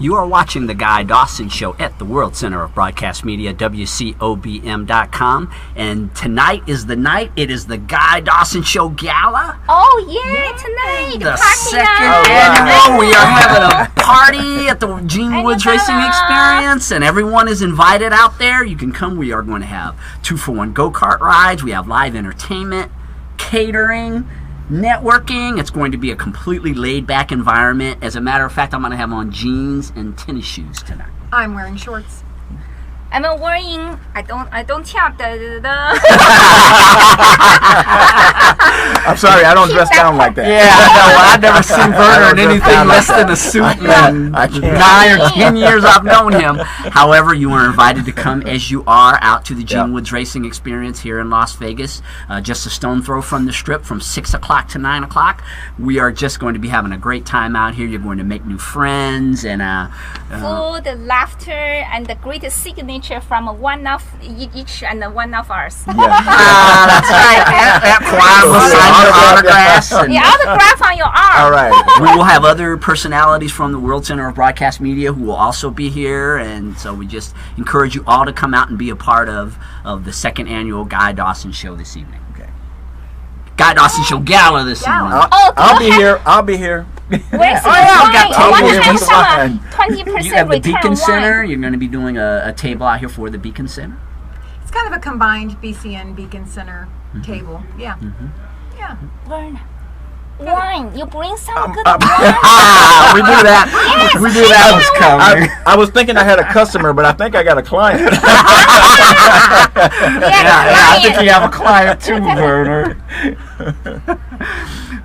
You are watching The Guy Dawson Show at the World Center of Broadcast Media, WCOBM.com. And tonight is the night. It is the Guy Dawson Show Gala. Oh, yeah, tonight. The second annual. We are having a party at the Gene Woods Racing Experience, and everyone is invited out there. You can come. We are going to have 2-for-1 go-kart rides. We have live entertainment, catering, networking. It's going to be a completely laid-back environment. As a matter of fact, I'm going to have on jeans and tennis shoes tonight. I'm wearing shorts. I'm wearing. I don't tell I'm sorry, I don't dress down like that. Yeah, no, I've never seen Werner in anything less than a suit in the 9 or 10 years I've known him. However, you are invited to come as you are out to the Gene Woods Racing Experience here in Las Vegas. Just a stone throw from the Strip from 6 o'clock to 9 o'clock. We are just going to be having a great time out here. You're going to make new friends and food, laughter, and the great signature from one of each and one of ours. That's right. That choir will sign your autographs. Autograph on your arm. All right. We will have other personalities from the World Center of Broadcast Media who will also be here, and so we just encourage you all to come out and be a part of the second annual Guy Dawson Show this evening. Okay. Guy Dawson Show Gala this evening. I'll be here. I'll be here. Where's the we got tables. 20% You have the Beacon return Center. wine. You're going to be doing a table out here for the Beacon Center. It's kind of a combined BCN Beacon Center table. Yeah. Yeah. Werner, wine. You bring some good we wine. do that. Yes, We do that. I was thinking I had a customer, but I think I got a client. I think you have a client too, Werner.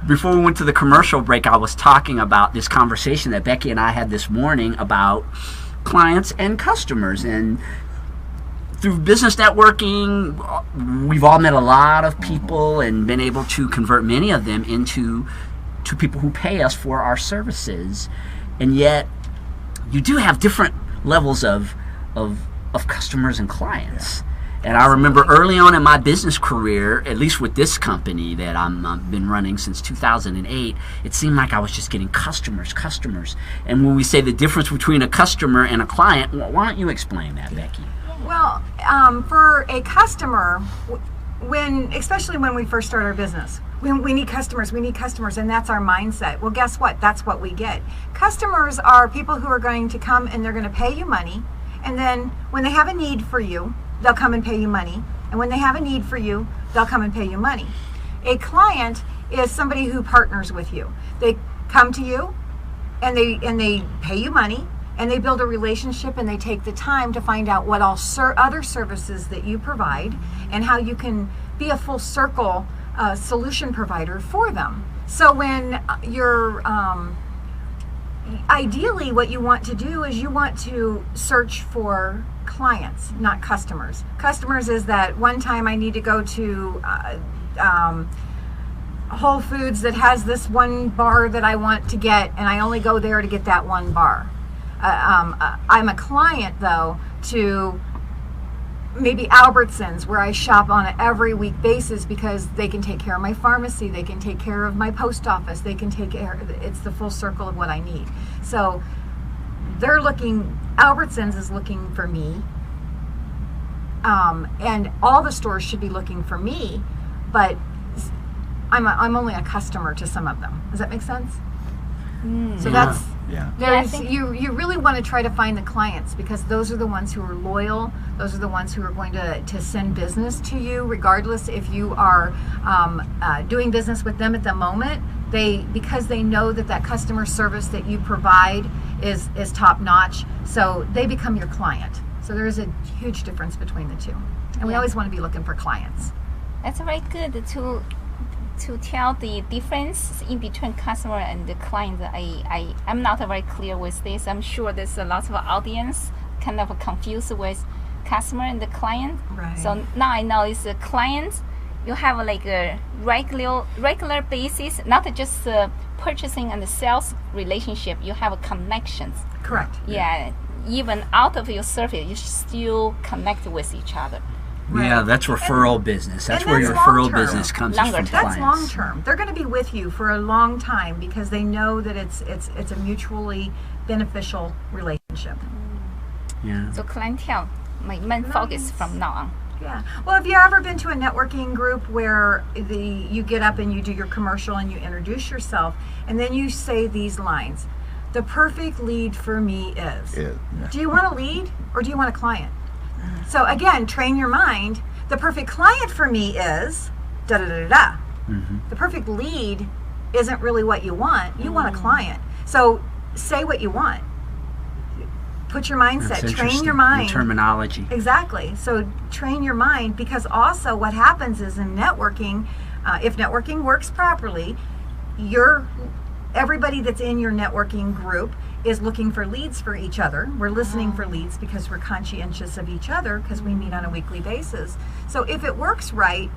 Before we went to the commercial break, I was talking about this conversation that Becky and I had this morning about clients and customers. And through business networking, we've all met a lot of people and been able to convert many of them into people who pay us for our services. And yet, you do have different levels of customers and clients. And I remember early on in my business career, at least with this company that I've been running since 2008, it seemed like I was just getting customers. And when we say the difference between a customer and a client, why don't you explain that, Becky? Well, for a customer, especially when we first start our business, we need customers, and that's our mindset. Well, guess what? That's what we get. Customers are people who are going to come and they're going to pay you money, and then when they have a need for you, they'll come and pay you money. And when they have a need for you, they'll come and pay you money. A client is somebody who partners with you. They come to you and they pay you money, and they build a relationship, and they take the time to find out what all other services that you provide and how you can be a full circle solution provider for them. So when you're ideally, what you want to do is you want to search for clients, not customers. Customers is that one time I need to go to Whole Foods that has this one bar that I want to get, and I only go there to get that one bar. I'm a client, though, to maybe Albertsons, where I shop on an every week basis because they can take care of my pharmacy, they can take care of my post office, they can take care, it's the full circle of what I need. So Albertsons is looking for me, and all the stores should be looking for me, but I'm only a customer to some of them. Does that make sense? So that's... You really want to try to find the clients, because those are the ones who are loyal. Those are the ones who are going to send business to you, regardless if you are doing business with them at the moment. Because they know that customer service that you provide is top notch, so they become your client. So there is a huge difference between the two, and we always want to be looking for clients. That's very good to tell the difference in between customer and the client. I'm not very clear with this. I'm sure there's a lot of audience kind of confused with customer and the client. Right. So now I know it's a client. You have like a regular basis, not just purchasing and sales relationship. You have connections. Correct. Yeah. Even out of your service, you still connect with each other. Yeah, that's referral business. That's and where your that's referral long-term. business comes Longer from term. That's clients. long term. They're going to be with you for a long time because they know that it's a mutually beneficial relationship. Yeah. So clientele, my main focus from now on. Yeah. Well, have you ever been to a networking group where you get up and you do your commercial and you introduce yourself and then you say these lines? The perfect lead for me is. Yeah. Do you want a lead or do you want a client? So again, train your mind. The perfect client for me is da da da da da. The perfect lead isn't really what you want. You want a client. So say what you want. Put your mindset. That's Train interesting. your mind. The terminology. Exactly. So train your mind because also what happens is in networking, if networking works properly, everybody that's in your networking group is looking for leads for each other. We're listening for leads because we're conscientious of each other because we meet on a weekly basis. So if it works right,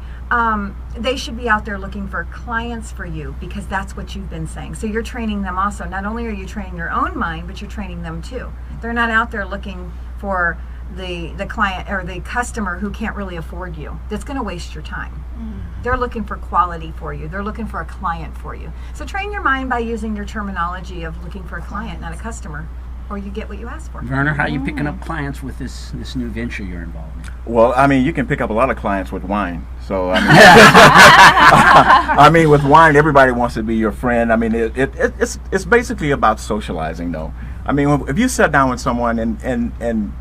they should be out there looking for clients for you because that's what you've been saying. So you're training them also. Not only are you training your own mind, but you're training them too. They're not out there looking for the client or the customer who can't really afford you. That's going to waste your time. They're looking for quality for you. They're looking for a client for you. So train your mind by using your terminology of looking for a client, not a customer, or you get what you ask for. Werner, how are you picking up clients with this new venture you're involved in? Well, I mean, you can pick up a lot of clients with wine. So, I mean, I mean, with wine, everybody wants to be your friend. I mean, it's basically about socializing, though. I mean, if you sit down with someone and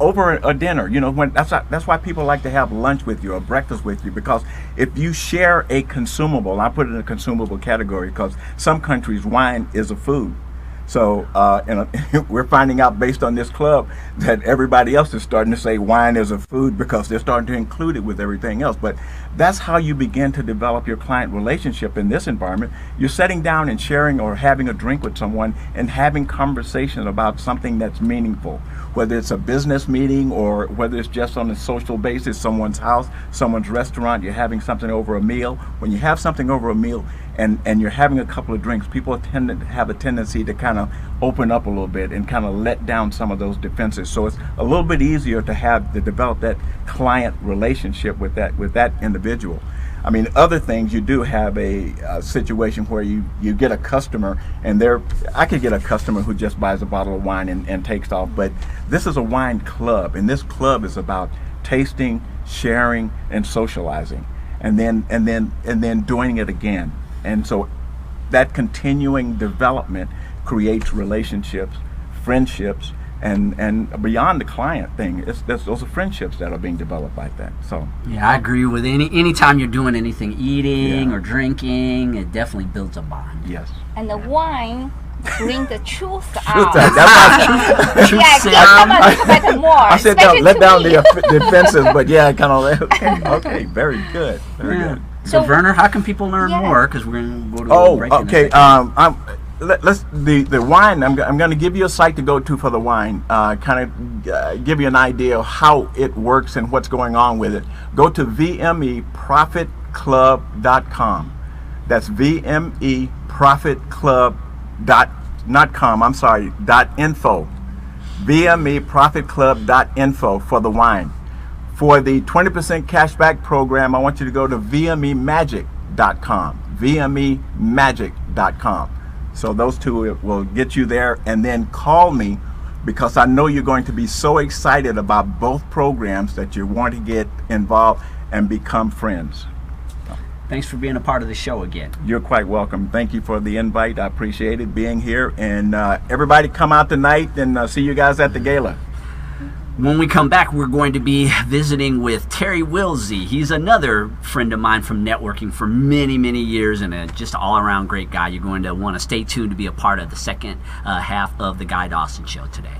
over a dinner, you know, that's why people like to have lunch with you or breakfast with you, because if you share a consumable, I put it in a consumable category because some countries wine is a food. So we're finding out based on this club that everybody else is starting to say wine is a food because they're starting to include it with everything else. But that's how you begin to develop your client relationship in this environment. You're sitting down and sharing or having a drink with someone and having conversation about something that's meaningful, whether it's a business meeting or whether it's just on a social basis, someone's house, someone's restaurant, you're having something over a meal. When you have something over a meal and you're having a couple of drinks, people tend to have a tendency to kind of open up a little bit and kind of let down some of those defenses. So it's a little bit easier to develop that client relationship with that individual. I mean, other things, you do have a situation where you get a customer and I could get a customer who just buys a bottle of wine and takes off, but this is a wine club, and this club is about tasting, sharing, and socializing, and then doing it again. And so that continuing development creates relationships, friendships, and beyond the client thing, those are friendships that are being developed like that. So yeah, I agree with any time you're doing anything, eating or drinking, it definitely builds a bond. yes. And the wine bring the truth out. That's Truth Yeah, serum. give them a little bit more. I said especially let to down me. the defenses, but yeah, kind of okay, very good, very Yeah. good. So, So- Werner, how can people learn Yeah. more? Because we're going to go to a Oh, break in a okay. second. Let's the wine. I'm going to give you a site to go to for the wine. Kind of give you an idea of how it works and what's going on with it. Go to VMEProfitClub.com. That's VMEProfitClub.com. I'm sorry. .info. VMEProfitClub.info for the wine. For the 20% cashback program, I want you to go to VMEMagic.com. VMEMagic.com. So those two will get you there, and then call me because I know you're going to be so excited about both programs that you want to get involved and become friends. Thanks for being a part of the show again. You're quite welcome. Thank you for the invite. I appreciate it being here. And everybody come out tonight and see you guys at the gala. When we come back, we're going to be visiting with Terry Wilsey. He's another friend of mine from networking for many, many years and just all-around great guy. You're going to want to stay tuned to be a part of the second half of the Guy Dawson Show today.